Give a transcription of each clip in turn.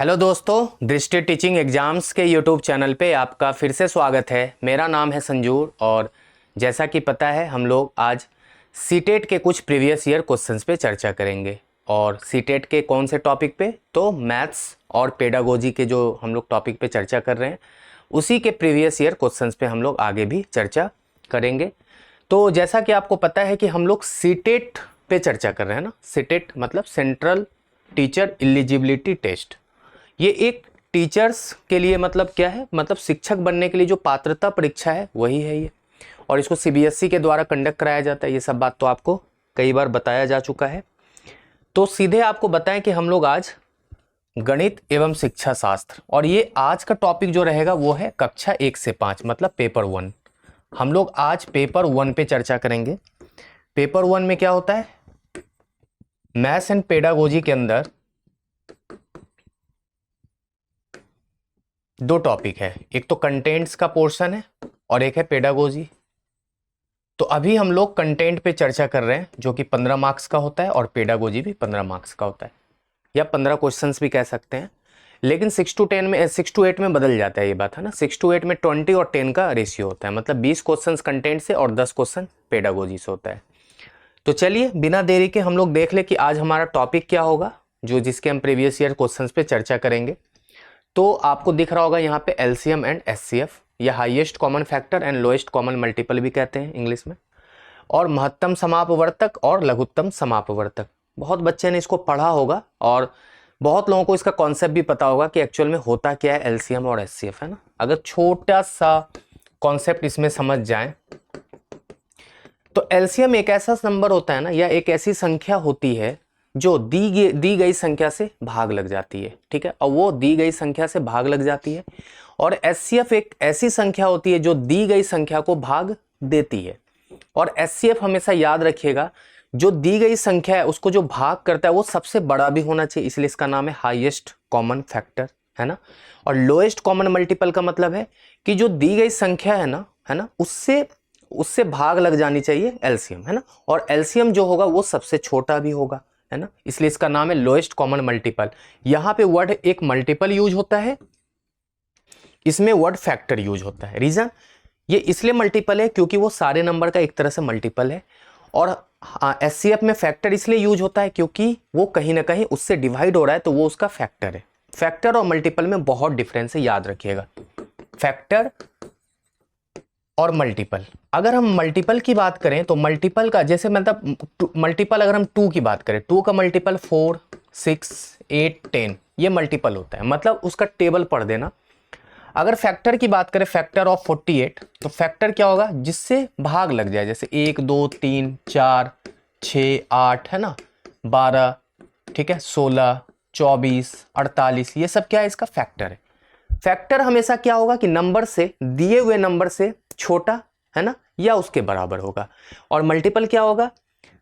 Hello दोस्तों, दृष्टि teaching exams के यूट्यूब चैनल पे आपका फिर से स्वागत है। मेरा नाम है संजूर और जैसा कि पता है हम लोग आज सीटेट के कुछ प्रीवियस ईयर क्वेश्चंस पे चर्चा करेंगे। और सीटेट के कौन से टॉपिक पे? तो मैथ्स और पेडागोजी के जो हम लोग टॉपिक पे चर्चा कर रहे हैं उसी के प्रीवियस ईयर क्वेश्चंस पे हम लोग आगे भी चर्चा करेंगे। तो जैसा कि आपको पता है कि हम लोग सीटेट पे चर्चा कर रहे हैं ना। सीटेट मतलब सेंट्रल टीचर एलिजिबिलिटी टेस्ट। ये एक टीचर्स के लिए मतलब क्या है, मतलब शिक्षक बनने के लिए जो पात्रता परीक्षा है वही है ये। और इसको सीबीएसई के द्वारा कंडक्ट कराया जाता है। ये सब बात तो आपको कई बार बताया जा चुका है। तो सीधे आपको बताएं कि हम लोग आज गणित एवं शिक्षा शास्त्र, और ये आज का टॉपिक जो रहेगा वो है कक्षा 1 से 5 मतलब पेपर 1। हम लोग आज पेपर 1 पे चर्चा करेंगे। पेपर 1 में क्या होता है? मैथ्स एंड पेडागोजी के अंदर दो टॉपिक है, एक तो कंटेंट्स का पोर्शन है और एक है पेडागोजी। तो अभी हम लोग कंटेंट पे चर्चा कर रहे हैं जो कि 15 मार्क्स का होता है और पेडागोजी भी 15 मार्क्स का होता है, या 15 क्वेश्चंस भी कह सकते हैं। लेकिन 6 to 8 में बदल जाता है ये बात, है ना। 6 to 8 में 20 और 10 का रेशियो होता है, मतलब 20 क्वेश्चन कंटेंट से और 10 क्वेश्चन पेडागोजी से होता है। तो चलिए बिना देरी के हम लोग देख ले कि आज हमारा टॉपिक क्या होगा, जो जिसके हम प्रीवियस ईयर क्वेश्चन पे चर्चा करेंगे। तो आपको दिख रहा होगा यहाँ पे एलसीएम एंड एचसीएफ, या highest common factor and lowest common multiple भी कहते हैं इंग्लिश में, और महत्तम समापवर्तक और लघुत्तम समापवर्तक। बहुत बच्चे ने इसको पढ़ा होगा और बहुत लोगों को इसका कॉन्सेप्ट भी पता होगा कि एक्चुअल में होता क्या है एलसीएम और एचसीएफ, है ना। अगर छोटा सा कॉन्सेप्ट इसमें समझ जाए तो एलसीएम एक ऐसा नंबर होता है ना, या एक ऐसी संख्या होती है जो दी गई संख्या से भाग लग जाती है, ठीक है। और वो दी गई संख्या से भाग लग जाती है। और एचसीएफ एक ऐसी संख्या होती है जो दी गई संख्या को भाग देती है। और एचसीएफ हमेशा याद रखिएगा, जो दी गई संख्या है उसको जो भाग करता है वो सबसे बड़ा भी होना चाहिए, इसलिए इसका नाम है हाईएस्ट कॉमन फैक्टर, है ना। और लोएस्ट कॉमन मल्टीपल का मतलब है कि जो दी गई संख्या है ना, उससे भाग लग जानी चाहिए एलसीएम, है ना। और एलसीएम जो होगा वो सबसे छोटा भी होगा, है ना, इसलिए इसका नाम है लोएस्ट कॉमन मल्टीपल। यहां पे वर्ड एक मल्टीपल यूज होता है, इसमें वर्ड फैक्टर यूज होता है। रीजन ये इसलिए मल्टीपल है क्योंकि वो सारे नंबर का एक तरह से मल्टीपल है। और एचसीएफ में फैक्टर इसलिए यूज होता है क्योंकि वो कहीं ना कहीं उससे डिवाइड हो रहा है, तो वो उसका फैक्टर है। फैक्टर और मल्टीपल में बहुत डिफरेंस है, याद रखिएगा। फैक्टर और मल्टीपल, अगर हम मल्टीपल की बात करें तो मल्टीपल का जैसे मतलब मल्टीपल, अगर हम 2 की बात करें, 2 का मल्टीपल 4, 6, 8, 10, ये मल्टीपल होता है, मतलब उसका टेबल पढ़ देना। अगर फैक्टर की बात करें, फैक्टर ऑफ 48, तो फैक्टर क्या होगा? जिससे भाग लग जाए, जैसे 1, 2, 3, 4, 6, 8, है ना, 12, ठीक है, 16, 24, 48, ये सब क्या है? इसका फैक्टर है। फैक्टर हमेशा क्या होगा कि नंबर से, दिए हुए नंबर से छोटा, है ना, या उसके बराबर होगा। और मल्टीपल क्या होगा?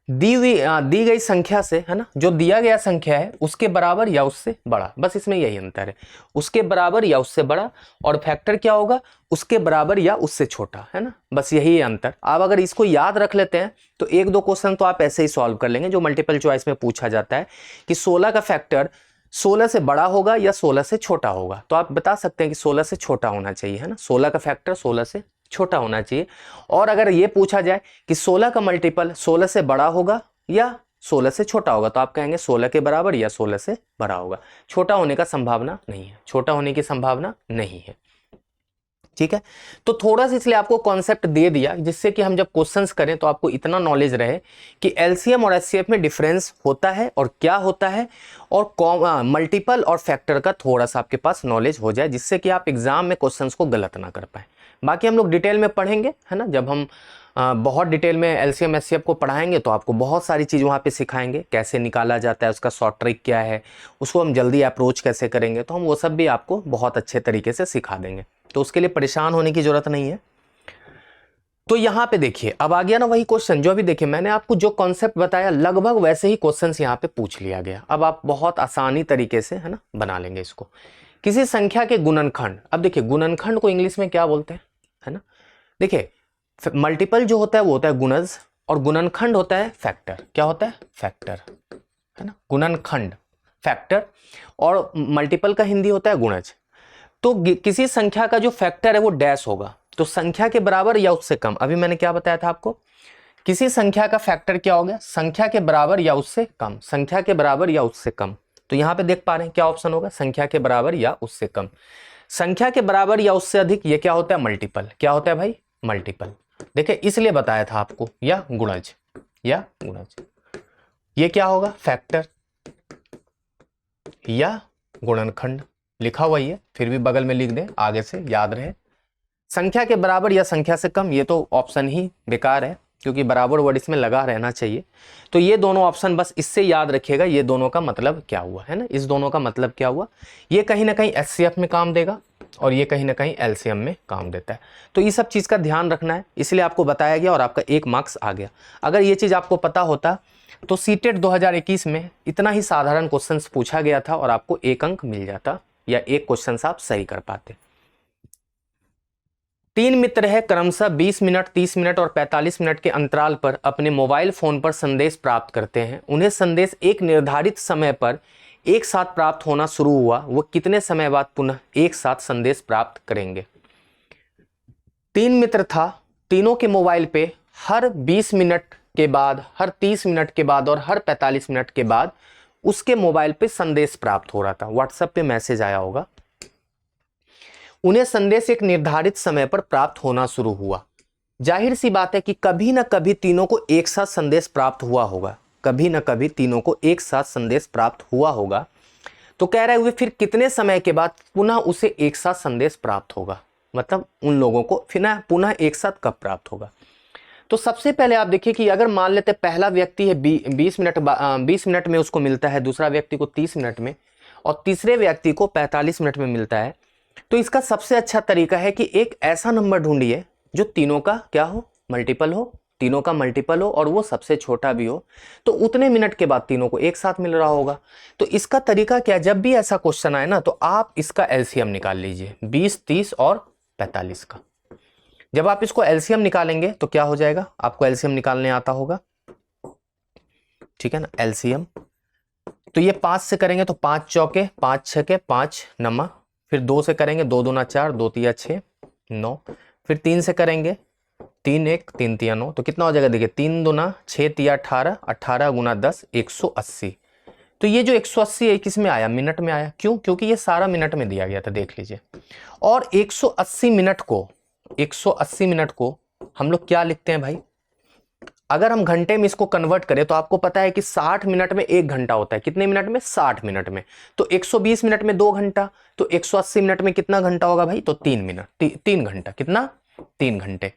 दी गई संख्या से, है ना, जो दिया गया संख्या है उसके बराबर या उससे बड़ा, बस इसमें यही अंतर है, उसके बराबर या उससे बड़ा। और फैक्टर क्या होगा? उसके बराबर या उससे छोटा, है ना, बस यही है अंतर। आप अगर इसको याद रख लेते हैं तो एक दो क्वेश्चन तो आप ऐसे ही सॉल्व कर लेंगे, जो मल्टीपल चॉइस में पूछा जाता है कि 16 का फैक्टर 16 से बड़ा होगा या 16 से छोटा होगा, तो आप बता सकते हैं कि 16 से छोटा होना चाहिए, है ना। 16 का फैक्टर 16 से छोटा होना चाहिए। और अगर ये पूछा जाए कि 16 का मल्टीपल 16 से बड़ा होगा या 16 से छोटा होगा, तो आप कहेंगे 16 के बराबर या 16 से बड़ा होगा। छोटा होने का संभावना नहीं है, छोटा होने की संभावना नहीं है, ठीक है। तो थोड़ा सा इसलिए आपको कॉन्सेप्ट दे दिया, जिससे कि हम जब क्वेश्चंस करें तो आपको इतना नॉलेज रहे कि एलसीएम और एचसीएफ में डिफरेंस होता है और क्या होता है, और मल्टीपल और फैक्टर का थोड़ा सा आपके पास नॉलेज हो जाए, जिससे कि आप एग्जाम में क्वेश्चंस को गलत ना कर पाए। बाकी हम लोग डिटेल में पढ़ेंगे, है ना। जब हम बहुत डिटेल में एलसीएम एचसीएफ को पढ़ाएंगे तो आपको बहुत सारी चीज़ वहाँ पे सिखाएंगे, कैसे निकाला जाता है, उसका शॉर्ट ट्रिक क्या है, उसको हम जल्दी अप्रोच कैसे करेंगे, तो हम वो सब भी आपको बहुत अच्छे तरीके से सिखा देंगे। तो उसके लिए परेशान होने की जरूरत नहीं है। तो यहाँ पे देखिए, अब आ गया ना वही क्वेश्चन जो अभी देखिए मैंने आपको जो कॉन्सेप्ट बताया, लगभग वैसे ही क्वेश्चंस यहाँ पे पूछ लिया गया। अब आप बहुत आसानी तरीके से, है ना, बना लेंगे इसको। किसी संख्या के गुणनखंड, अब देखिए गुणनखंड को इंग्लिश में क्या बोलते हैं, है ना। देखिए मल्टीपल जो होता है वो होता है गुणज, और गुणनखंड होता है फैक्टर। क्या होता है? फैक्टर, है ना, गुणनखंड। फैक्टर, और मल्टीपल का हिंदी होता है गुणज। तो किसी संख्या का जो फैक्टर है वो डैश होगा, तो संख्या के बराबर या उससे कम। अभी मैंने क्या बताया था आपको, किसी संख्या का फैक्टर क्या हो गया, संख्या के बराबर या उससे कम, संख्या के बराबर या उससे कम। तो यहां पे देख पा रहे हैं क्या ऑप्शन होगा, संख्या के बराबर या उससे कम। संख्या के बराबर या उससे अधिक, ये क्या होता है, मल्टीपल। क्या होता है भाई, मल्टीपल। देखिए इसलिए बताया था आपको, या गुणज, या गुणज। ये क्या होगा, फैक्टर या गुणनखंड। लिखा हुआ ही है, फिर भी बगल में लिख दें आगे से याद रहे। संख्या के बराबर या संख्या से कम, ये तो ऑप्शन ही बेकार है, क्योंकि बराबर वर्ड इसमें लगा रहना चाहिए। तो ये दोनों ऑप्शन बस इससे याद रखिएगा, ये दोनों का मतलब क्या हुआ है ना, इस दोनों का मतलब क्या हुआ। ये कहीं ना कहीं एचसीएफ में काम देगा और ये कहीं ना कहीं एलसीएम में काम देता है। तो ये सब चीज़ का ध्यान रखना है, इसलिए आपको बताया गया और आपका 1 मार्क्स आ गया। अगर ये चीज़ आपको पता होता तो सीटेट 2021 में इतना ही साधारण क्वेश्चंस पूछा गया था और आपको 1 अंक मिल जाता, या 1 क्वेश्चन आप सही कर पाते। 3 मित्र है, क्रमशः 20 मिनट, 30 मिनट और 45 मिनट के अंतराल पर अपने मोबाइल फोन पर संदेश प्राप्त करते हैं। उन्हें संदेश एक निर्धारित समय पर एक साथ प्राप्त होना शुरू हुआ, वो कितने समय बाद पुनः एक साथ संदेश प्राप्त करेंगे। 3 मित्र था, तीनों के मोबाइल पे हर 20 मिनट के बाद, हर 30 मिनट के बाद और हर 45 मिनट के बाद उसके मोबाइल पे संदेश प्राप्त हो रहा था, व्हाट्सएप पे मैसेज आया होगा। उन्हें संदेश एक निर्धारित समय पर प्राप्त होना शुरू हुआ। जाहिर सी बात है कि कभी ना कभी तीनों को एक साथ संदेश प्राप्त हुआ होगा, कभी ना कभी तीनों को एक साथ संदेश प्राप्त हुआ होगा। तो कह रहे हुए फिर कितने समय के बाद पुनः उसे एक साथ संदेश प्राप्त होगा, मतलब उन लोगों को फिर पुनः एक साथ कब प्राप्त होगा। तो सबसे पहले आप देखिए कि अगर मान लेते पहला व्यक्ति है 20 मिनट में उसको मिलता है, दूसरा व्यक्ति को 30 मिनट में और तीसरे व्यक्ति को 45 मिनट में मिलता है, तो इसका सबसे अच्छा तरीका है कि एक ऐसा नंबर ढूंढिए जो तीनों का क्या हो, मल्टीपल हो, तीनों का मल्टीपल हो और वो सबसे छोटा भी हो, तो उतने मिनट के बाद तीनों को एक साथ मिल रहा होगा। तो इसका तरीका क्या, जब भी ऐसा क्वेश्चन आए ना तो आप इसका एलसीएम निकाल लीजिए, 20, 30 और 45 का। जब आप इसको एलसीएम निकालेंगे तो क्या हो जाएगा, आपको एलसीएम निकालने आता होगा, ठीक है ना, एलसीएम। तो ये 5 से करेंगे तो 5 चौके, 5 छके, 5 नमा, फिर 2 से करेंगे 2 दूना 4, 2 तिया 6, 9, फिर 3 से करेंगे 3 1, 3 तिया 9, तो कितना हो जाएगा, देखिए 3 दूना 6 तिया 18, 18 गुना 10, 180। तो ये जो 180 है किस में आया, मिनट में आया। क्यों, क्योंकि ये सारा मिनट में दिया गया था, देख लीजिए। और 180 मिनट को, 180 मिनट को हम लोग क्या लिखते हैं भाई, अगर हम घंटे में इसको कन्वर्ट करें तो आपको पता है कि 60 मिनट में 1 घंटा होता है, कितने मिनट में, 60 मिनट में। तो 120 मिनट में 2 घंटा, तो 180 मिनट में कितना घंटा होगा भाई, तो 3 मिनट, 3 घंटा, कितना, 3 घंटे।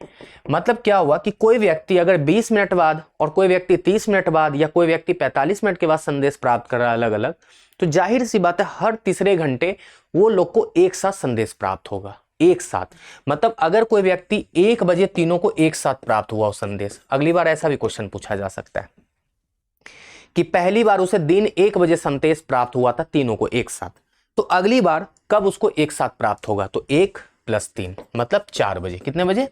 मतलब क्या हुआ कि कोई व्यक्ति अगर 20 मिनट बाद और कोई व्यक्ति 30 मिनट बाद या कोई व्यक्ति 45 मिनट के बाद संदेश प्राप्त कर रहा है अलग अलग, तो जाहिर सी बात है हर तीसरे घंटे वो लोग को एक साथ संदेश प्राप्त होगा, एक साथ। मतलब अगर कोई व्यक्ति 1 बजे तीनों को एक साथ प्राप्त हुआ हो संदेश, अगली बार ऐसा भी क्वेश्चन पूछा जा सकता है कि पहली बार उसे दिन 1 बजे संदेश प्राप्त हुआ था तीनों को एक साथ, तो अगली बार कब उसको एक साथ प्राप्त होगा, तो 1 + 3 मतलब 4 बजे, कितने बजे,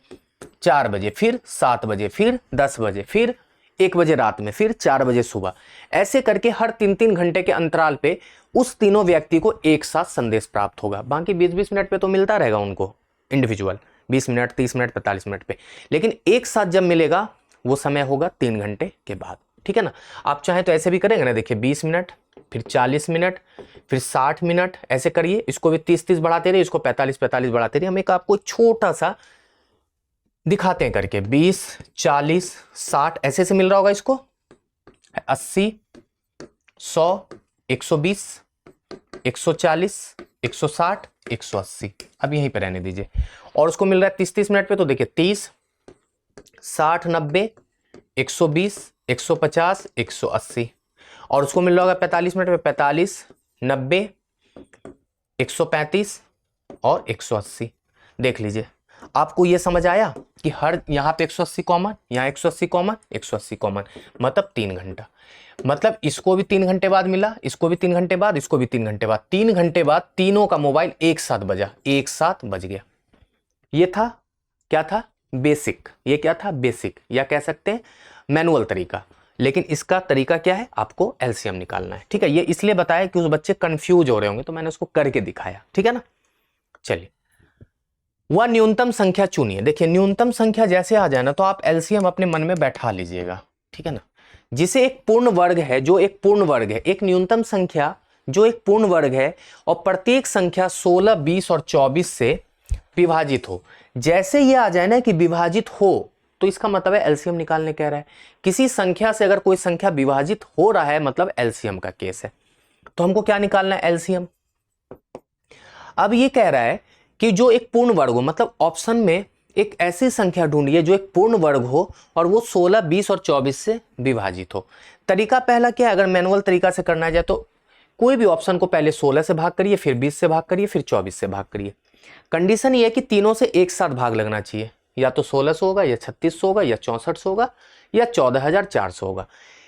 4 बजे, फिर 7 बजे, फिर 10 बजे, फिर 1 बजे रात में, फिर 4 बजे सुबह। ऐसे करके हर 3-3 घंटे के अंतराल पे उस तीनों व्यक्ति को एक साथ संदेश प्राप्त होगा। बाकी 20-20 मिनट पे तो मिलता रहेगा उनको इंडिविजुअल, 20 मिनट, 30 मिनट, 45 मिनट पे, लेकिन एक साथ जब मिलेगा वो समय होगा 3 घंटे के बाद, ठीक है ना। आप चाहें तो ऐसे भी करेंगे ना, देखिए 20 मिनट, फिर 40 मिनट, फिर 60 मिनट, ऐसे करिए। इसको भी 30-30 बढ़ाते रहिए, इसको 45-45 बढ़ाते रहिए। हम एक आपको छोटा सा दिखाते हैं करके, 20, 40, 60 ऐसे से मिल रहा होगा इसको, 80, 100, 120, 140, 160, 180। अब यहीं पे रहने दीजिए। और उसको मिल रहा है 30-30 मिनट पे, तो देखिए 30, 60, 90, 120, 150, 180। और उसको मिल रहा होगा 45 मिनट में, 45, 90, 135 और 180। देख लीजिए, आपको ये समझ आया कि हर यहाँ पे 180 कॉमन, यहाँ 180 कॉमन, 180 कॉमन, मतलब 3 घंटा। मतलब इसको भी 3 घंटे बाद मिला, इसको भी 3 घंटे बाद, इसको भी 3 घंटे बाद, 3 घंटे बाद तीनों का मोबाइल एक साथ बजा, एक साथ बज गया। ये था, क्या था, बेसिक। ये क्या था, बेसिक, या कह सकते हैं मैनुअल तरीका। लेकिन इसका तरीका क्या है, आपको एलसीएम निकालना है। ठीक है, ये इसलिए बताया कि उस बच्चे कंफ्यूज हो रहे होंगे तो मैंने उसको करके दिखाया। ठीक है ना, चलिए वह न्यूनतम संख्या चुनिए। देखिए न्यूनतम संख्या जैसे आ जाए ना तो आप एलसीएम अपने मन में बैठा लीजिएगा। ठीक है ना, जिसे एक पूर्ण वर्ग है, जो एक पूर्ण वर्ग है, एक न्यूनतम संख्या जो एक पूर्ण वर्ग है और प्रत्येक संख्या 16, 20 और 24 से विभाजित हो। जैसे ये आ जाए ना कि विभाजित हो तो इसका मतलब है एलसीएम निकालने कह रहा है। किसी संख्या से अगर कोई संख्या विभाजित हो रहा है मतलब एलसीएम का केस है। तो हमको क्या निकालना है, एलसीएम। अब ये कह रहा है कि जो एक पूर्ण वर्ग हो, मतलब ऑप्शन में एक ऐसी संख्या ढूंढिए जो एक पूर्ण वर्ग हो और वो 16, 20 और 24 से विभाजित हो। तरीका पहला क्या है, अगर मैनुअल तरीका से करना जाए तो कोई भी ऑप्शन को पहले 16 से भाग करिए, फिर 20 से भाग करिए, फिर 24 से भाग करिए। कंडीशन ये है कि तीनों से एक साथ भाग लगना चाहिए, या तो 1600 होगा, या 3600 होगा, या 6400 होगा, या 14400 होगा।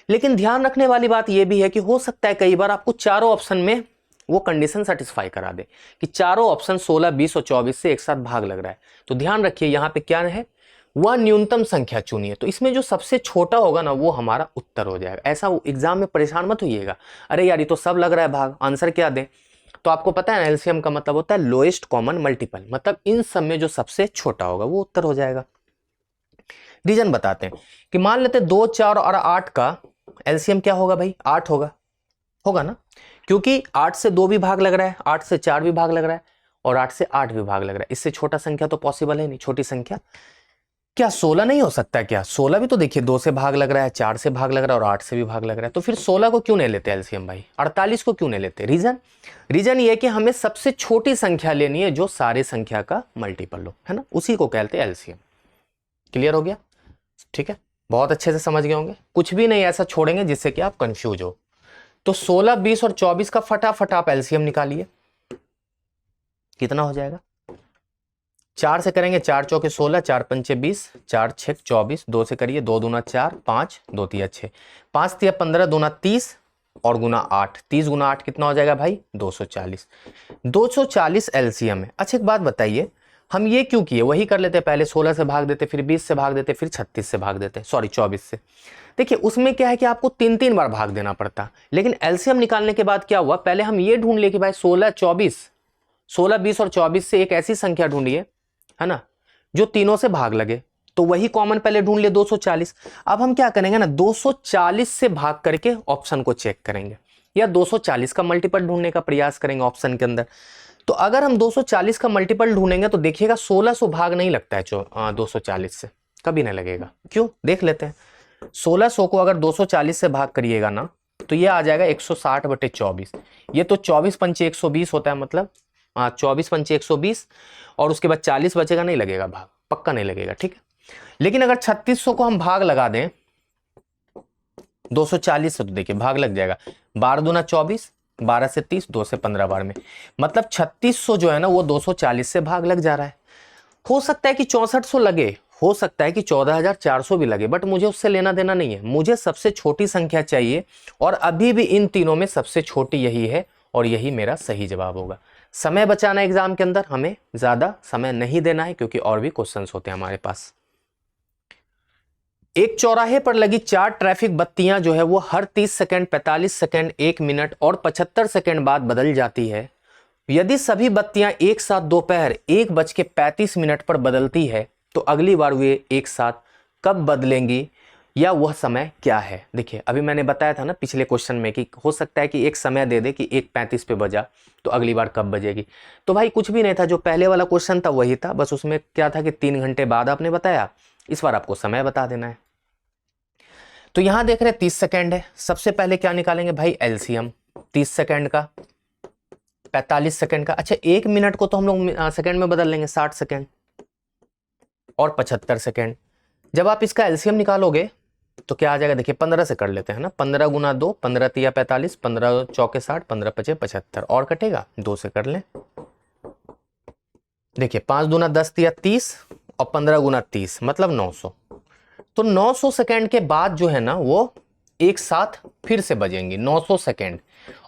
लेकिन ध्यान रखने वाली बात यह भी है कि हो सकता है कई बार आपको चारों ऑप्शन में वो कंडीशन सेटिस्फाई करा दे कि चारों ऑप्शन 16, 20 और 24 से एक साथ भाग लग रहा है। तो ध्यान रखिए यहां पे क्या है, वह न्यूनतम संख्या चुनिए। तो इसमें जो सबसे छोटा होगा ना वो हमारा उत्तर हो जाएगा। ऐसा एग्जाम में परेशान मत होइएगा, अरे यार ये तो सब लग रहा है भाग, आंसर क्या दें। तो आपको पता है एलसीएम का मतलब होता है लोएस्ट कॉमन मल्टीपल, मतलब इन सब में जो सबसे छोटा होगा वो उत्तर हो जाएगा। रीजन बताते हैं कि मान लेते 2, 4 और 8 का एलसीएम क्या होगा भाई, 8 होगा ना, क्योंकि 8 से 2 भी भाग लग रहा है, 8 से 4 भी भाग लग रहा है और 8 से 8 भी भाग लग रहा है। इससे छोटा संख्या तो पॉसिबल है नहीं, छोटी संख्या। क्या 16 नहीं हो सकता क्या, 16 भी तो देखिए 2 से भाग लग रहा है, 4 से भाग लग रहा है और 8 से भी भाग लग रहा है। तो फिर 16 को क्यों नहीं लेते एलसीएम भाई, 48 को क्यों नहीं लेते। रीजन ये कि हमें सबसे छोटी संख्या लेनी है जो सारे संख्या का मल्टीपल हो, है ना, उसी को कहते हैं एलसीएम। क्लियर हो गया, ठीक है, बहुत अच्छे से समझ गए होंगे। कुछ भी नहीं ऐसा छोड़ेंगे जिससे कि आप कंफ्यूज हो। तो 16, 20 और 24 का फटाफट आप एलसीएम निकालिए, कितना हो जाएगा। 4 से करेंगे, 4 चौके 16, 4 पंचे 20, 4 छः 24, 2 से करिए, 2 दूना 4, 5 2 तिया 6, 5 तिया 15, दूना 30 और गुना 8, 30 गुना 8 कितना हो जाएगा भाई 240। 240 एलसीएम है। अच्छा एक बात बताइए, हम ये क्यों किए, वही कर लेते पहले 16 से भाग देते, फिर 20 से भाग देते, फिर 36 से भाग देते, सॉरी 24 से। देखिए उसमें क्या है कि आपको 3 बार भाग देना पड़ता, लेकिन एलसीएम निकालने के बाद क्या हुआ, पहले हम ये ढूंढ लिए कि भाई 16, 20 और 24 से एक ऐसी संख्या ढूंढिए, है ना, जो तीनों से भाग लगे। तो वही कॉमन पहले ढूंढ लिए 240। अब हम क्या करेंगे ना, 240 से भाग करके ऑप्शन को चेक करेंगे या 240 का मल्टीपल ढूंढने का प्रयास करेंगे ऑप्शन के अंदर। तो अगर हम 240 का मल्टीपल ढूंढेंगे तो देखिएगा 1600 भाग नहीं लगता है 240 से, कभी नहीं लगेगा। क्यों, देख लेते हैं। 1600 को अगर 240 से भाग करिएगा ना तो ये आ जाएगा 160/24। ये तो 24 पंचे 120 होता है, मतलब 24 पंचे 120 और उसके बाद 40 बचेगा, नहीं लगेगा भाग, पक्का नहीं लगेगा। ठीक है, लेकिन अगर 3600 को हम भाग लगा दें 240 से तो देखिए भाग लग जाएगा। 12 दूना 24, 12 से 30, 2 से 15 बार में, मतलब 3600 जो है ना वो 240 से भाग लग जा रहा है। हो सकता है कि 6400 लगे, हो सकता है कि 14400 भी लगे, बट मुझे उससे लेना देना नहीं है। मुझे सबसे छोटी संख्या चाहिए और अभी भी इन तीनों में सबसे छोटी यही है और यही मेरा सही जवाब होगा। समय बचाना एग्जाम के अंदर, हमें ज्यादा समय नहीं देना है क्योंकि और भी क्वेश्चंस होते हैं हमारे पास। एक चौराहे पर लगी 4 ट्रैफिक बत्तियां जो है वो हर 30 सेकंड, 45 सेकंड, 1 मिनट और 75 सेकंड बाद बदल जाती है। यदि सभी बत्तियां एक साथ दोपहर 1:35 पर बदलती है तो अगली बार वे एक साथ कब बदलेंगी या वह समय क्या है। देखिए अभी मैंने बताया था ना पिछले क्वेश्चन में कि हो सकता है कि एक समय दे दे कि 1:35 पे बजा तो अगली बार कब बजेगी। तो भाई कुछ भी नहीं था, जो पहले वाला क्वेश्चन था वही था, बस उसमें क्या था कि 3 घंटे बाद आपने बताया, इस बार आपको समय बता देना है। तो यहां देख रहे 30 सेकेंड है। सबसे पहले क्या निकालेंगे भाई, एलसीएम 30 सेकेंड का, 45 सेकेंड का। अच्छा 1 मिनट को तो हम लोग सेकेंड में बदल लेंगे, 60 सेकेंड और 75 सेकेंड। जब आप इसका एलसीएम निकालोगे तो क्या आ जाएगा, देखिए 15 से कर लेते हैं ना, 15 गुना 2, 15 तिया 45, 15 चौके 60, 15 पचे 75 और कटेगा, 2 से कर लें। देखिए 5 दूना 10 तिया 30 और 15 गुना 30 मतलब 900। तो 900 सेकेंड के बाद जो है ना वो एक साथ फिर से बजेंगी 900 सेकेंड।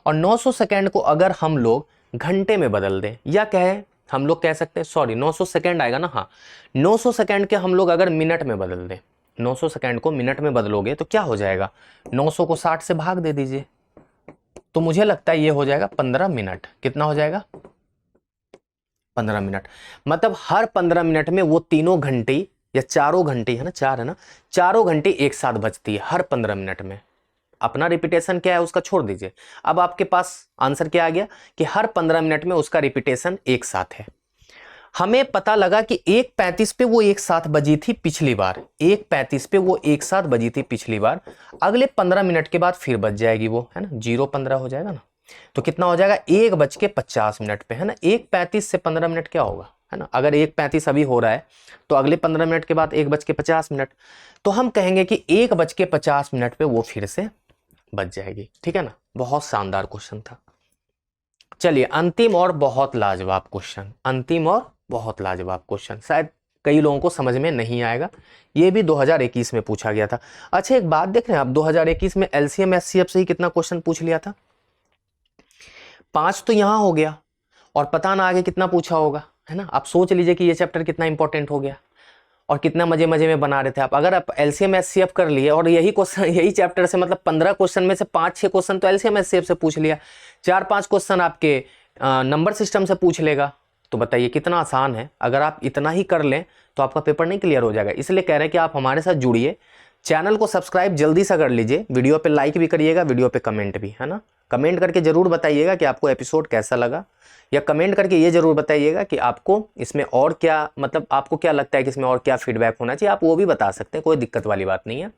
और 900 सेकेंड को अगर हम लोग घंटे में बदल दें या कहें, हम लोग कह सकते हैं, सॉरी 900 सेकेंड आएगा ना, हाँ 900 सेकेंड के हम लोग अगर मिनट में बदल दें 900 सेकंड को मिनट में बदलोगे तो क्या हो जाएगा, 900 को 60 से भाग दे दीजिए, तो मुझे लगता है ये हो जाएगा 15 मिनट। कितना हो जाएगा, 15 मिनट। मतलब हर 15 मिनट में वो तीनों घंटी या चारों घंटी, है ना, चार है ना, चारों घंटी एक साथ बजती है हर 15 मिनट में। अपना रिपीटेशन क्या है उसका छोड़ दीजिए, अब आपके पास आंसर क्या आ गया कि हर 15 मिनट में उसका रिपीटेशन एक साथ है। हमें पता लगा कि 1:35 पे वो एक साथ बजी थी पिछली बार, 1:35 पे वो एक साथ बजी थी पिछली बार, अगले 15 मिनट के बाद फिर बज जाएगी वो, है ना, 0:15 हो जाएगा ना, तो कितना हो जाएगा 1:50 पे, है ना। 1:35 से 15 मिनट क्या होगा, है ना, अगर 1:35 अभी हो रहा है तो अगले 15 मिनट के बाद 1:50, तो हम कहेंगे कि 1:50 पे वो फिर से बच जाएगी, ठीक है ना। बहुत शानदार क्वेश्चन था। चलिए अंतिम और बहुत लाजवाब क्वेश्चन, अंतिम और बहुत लाजवाब क्वेश्चन, शायद कई लोगों को समझ में नहीं आएगा, ये भी 2021 में पूछा गया था। अच्छा एक बात देख रहे हैं आप, 2021 में एलसीएम एचसीएफ से ही कितना क्वेश्चन पूछ लिया था, 5 तो यहां हो गया, और पता ना आगे कितना पूछा होगा, है ना। आप सोच लीजिए कि ये चैप्टर कितना इंपॉर्टेंट हो गया और कितना मजे मजे में बना रहे थे आप। अगर आप एलसीएम एचसीएफ कर लिए और यही क्वेश्चन, यही चैप्टर से मतलब 15 क्वेश्चन में से 5-6 क्वेश्चन तो एलसीएम एचसीएफ से पूछ लिया, 4-5 क्वेश्चन आपके नंबर सिस्टम से पूछ लेगा, तो बताइए कितना आसान है। अगर आप इतना ही कर लें तो आपका पेपर नहीं क्लियर हो जाएगा। इसलिए कह रहे हैं कि आप हमारे साथ जुड़िए, चैनल को सब्सक्राइब जल्दी से कर लीजिए, वीडियो पे लाइक भी करिएगा, वीडियो पे कमेंट भी, है ना। कमेंट करके जरूर बताइएगा कि आपको एपिसोड कैसा लगा, या कमेंट करके ये जरूर बताइएगा कि आपको इसमें और क्या, मतलब आपको क्या लगता है कि इसमें और क्या फीडबैक होना चाहिए, आप वो भी बता सकते हैं, कोई दिक्कत वाली बात नहीं है।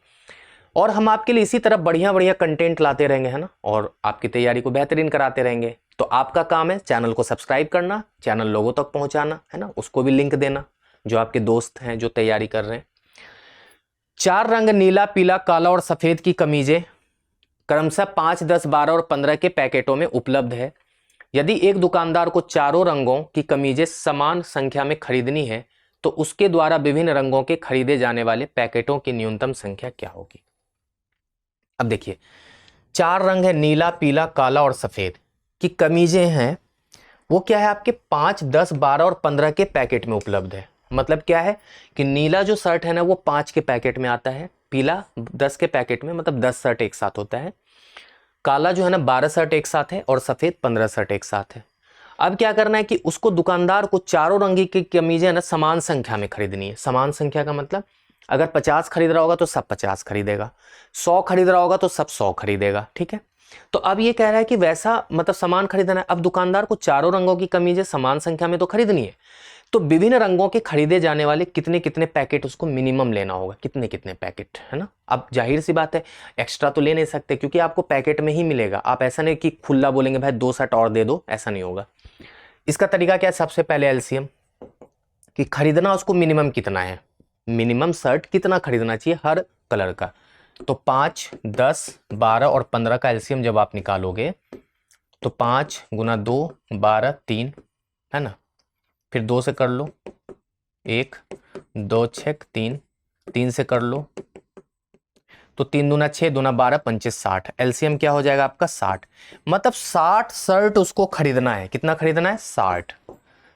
और हम आपके लिए इसी तरह बढ़िया बढ़िया कंटेंट लाते रहेंगे, है ना, और आपकी तैयारी को बेहतरीन कराते रहेंगे। तो आपका काम है चैनल को सब्सक्राइब करना, चैनल लोगों तक पहुंचाना, है ना, उसको भी लिंक देना जो आपके दोस्त हैं जो तैयारी कर रहे हैं। 4 रंग नीला, पीला, काला और सफेद की कमीजें क्रमशः 5, 10, 12 और 15 के पैकेटों में उपलब्ध है। यदि एक दुकानदार को चारों रंगों की कमीजें समान संख्या में खरीदनी है तो उसके द्वारा विभिन्न रंगों के खरीदे जाने वाले पैकेटों की न्यूनतम संख्या क्या होगी। अब देखिए 4 रंग है, नीला, पीला, काला और सफेद की कमीजें हैं, वो क्या है आपके 5, 10, 12 और 15 के पैकेट में उपलब्ध है। मतलब क्या है कि नीला जो शर्ट है ना वो 5 के पैकेट में आता है, पीला 10 के पैकेट में, मतलब 10 शर्ट एक साथ होता है, काला जो है ना 12 शर्ट एक साथ है, और सफेद 15 शर्ट एक साथ है। अब क्या करना है कि उसको दुकानदार को चारों रंग की कमीजें ना समान संख्या में खरीदनी है। समान संख्या का मतलब अगर 50 खरीद रहा होगा तो सब 50 खरीदेगा, 100 खरीद रहा होगा तो सब 100 खरीदेगा, ठीक है। तो अब ये कह रहा है कि वैसा मतलब समान खरीदना है। अब दुकानदार को चारों रंगों की कमीजें समान संख्या में तो खरीदनी है, तो विभिन्न रंगों के खरीदे जाने वाले कितने कितने पैकेट उसको मिनिमम लेना होगा, कितने कितने पैकेट, है ना। अब जाहिर सी बात है एक्स्ट्रा तो ले नहीं सकते क्योंकि आपको पैकेट में ही मिलेगा। आप ऐसा नहीं कि खुला बोलेंगे भाई 2 शर्ट और दे दो, ऐसा नहीं होगा। इसका तरीका क्या है, सबसे पहले एलसीएम कि खरीदना उसको मिनिमम कितना है, मिनिमम शर्ट कितना खरीदना चाहिए हर कलर का। तो 5, 10, 12 और 15 का एलसीएम जब आप निकालोगे तो 5 × 2 12 3, है ना, फिर 2 से कर लो, 1 2 6 3, 3 से कर लो तो 3 दूना 6, दूना 12, 25 60, एलसीएम क्या हो जाएगा आपका 60। मतलब 60 शर्ट उसको खरीदना है। कितना खरीदना है,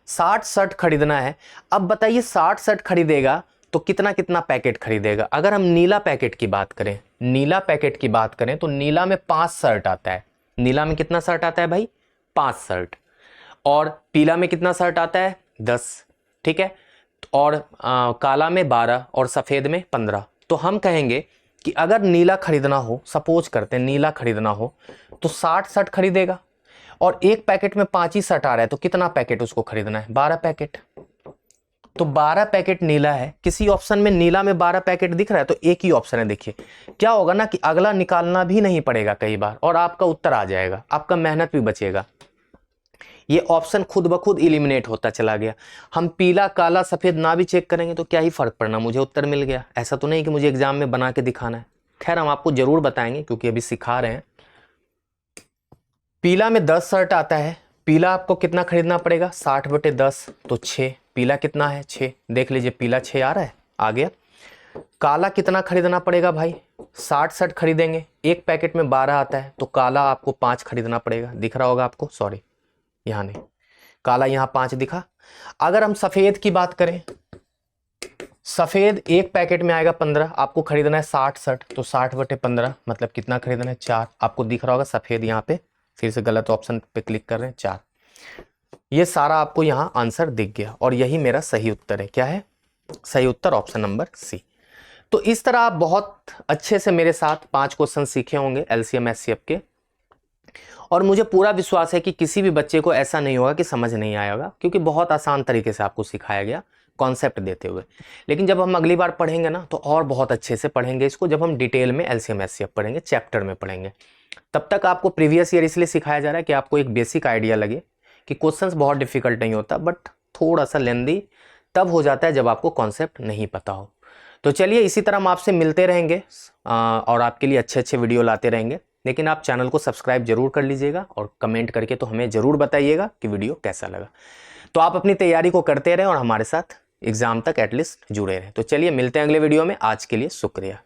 60 शर्ट खरीदना है। अब बताइए 60 शर्ट खरीदेगा तो कितना कितना पैकेट खरीदेगा। अगर हम नीला पैकेट की बात करें, नीला पैकेट की बात करें तो नीला में 5 शर्ट आता है। नीला में कितना शर्ट आता है भाई, 5 शर्ट। और पीला में कितना शर्ट आता है, 10, ठीक है। और काला में 12 और सफेद में 15। तो हम कहेंगे कि अगर नीला खरीदना हो, सपोज करते हैं नीला खरीदना हो तो 60 शर्ट खरीदेगा, और एक पैकेट में 5 ही शर्ट आ रहा है तो कितना पैकेट उसको खरीदना है, 12 पैकेट। तो 12 पैकेट नीला है। किसी ऑप्शन में नीला में 12 पैकेट दिख रहा है तो एक ही ऑप्शन है। देखिए क्या होगा ना कि अगला निकालना भी नहीं पड़ेगा कई बार, और आपका उत्तर आ जाएगा, आपका मेहनत भी बचेगा। ये ऑप्शन खुद ब खुद इलिमिनेट होता चला गया। हम पीला, काला, सफेद ना भी चेक करेंगे तो क्या ही फर्क पड़ना, मुझे उत्तर मिल गया। ऐसा तो नहीं कि मुझे एग्जाम में बना के दिखाना है। खैर हम आपको जरूर बताएंगे क्योंकि अभी सिखा रहे हैं। पीला में 10 शर्ट आता है, पीला आपको कितना खरीदना पड़ेगा, 60/10 तो 6। पीला कितना है, 6, देख लीजिए पीला 6 आ रहा है, आ गया। काला कितना खरीदना पड़ेगा भाई, 60 शर्ट खरीदेंगे, एक पैकेट में 12 आता है तो काला आपको 5 खरीदना पड़ेगा। दिख रहा होगा आपको, सॉरी यहाँ नहीं, काला यहाँ 5 दिखा। अगर हम सफेद की बात करें सफ़ेद एक पैकेट में आएगा 15, आपको खरीदना है 60 तो 60/15 मतलब कितना खरीदना है 4। आपको दिख रहा होगा सफ़ेद यहाँ पे, फिर से गलत ऑप्शन पे क्लिक कर रहे हैं 4। ये सारा आपको यहाँ आंसर दिख गया और यही मेरा सही उत्तर है। क्या है सही उत्तर? Option number C. तो इस तरह आप बहुत अच्छे से मेरे साथ 5 क्वेश्चन सीखे होंगे एलसीएम एचसीएफ के, और मुझे पूरा विश्वास है कि किसी भी बच्चे को ऐसा नहीं होगा कि समझ नहीं आया होगा, क्योंकि बहुत आसान तरीके से आपको सिखाया गया कॉन्सेप्ट देते हुए। लेकिन जब हम अगली बार पढ़ेंगे ना तो और बहुत अच्छे से पढ़ेंगे इसको, जब हम डिटेल में एलसीएम एचसीएफ पढ़ेंगे, चैप्टर में पढ़ेंगे। तब तक आपको प्रीवियस ईयर इसलिए सिखाया जा रहा है कि आपको एक बेसिक आइडिया लगे कि क्वेश्चंस बहुत डिफिकल्ट नहीं होता, बट थोड़ा सा लेंदी तब हो जाता है जब आपको कॉन्सेप्ट नहीं पता हो। तो चलिए इसी तरह हम आपसे मिलते रहेंगे और आपके लिए अच्छे अच्छे वीडियो लाते रहेंगे। लेकिन आप चैनल को सब्सक्राइब जरूर कर लीजिएगा और कमेंट करके तो हमें ज़रूर बताइएगा कि वीडियो कैसा लगा। तो आप अपनी तैयारी को करते रहें और हमारे साथ एग्ज़ाम तक एटलीस्ट जुड़े रहें। तो चलिए मिलते हैं अगले वीडियो में। आज के लिए शुक्रिया।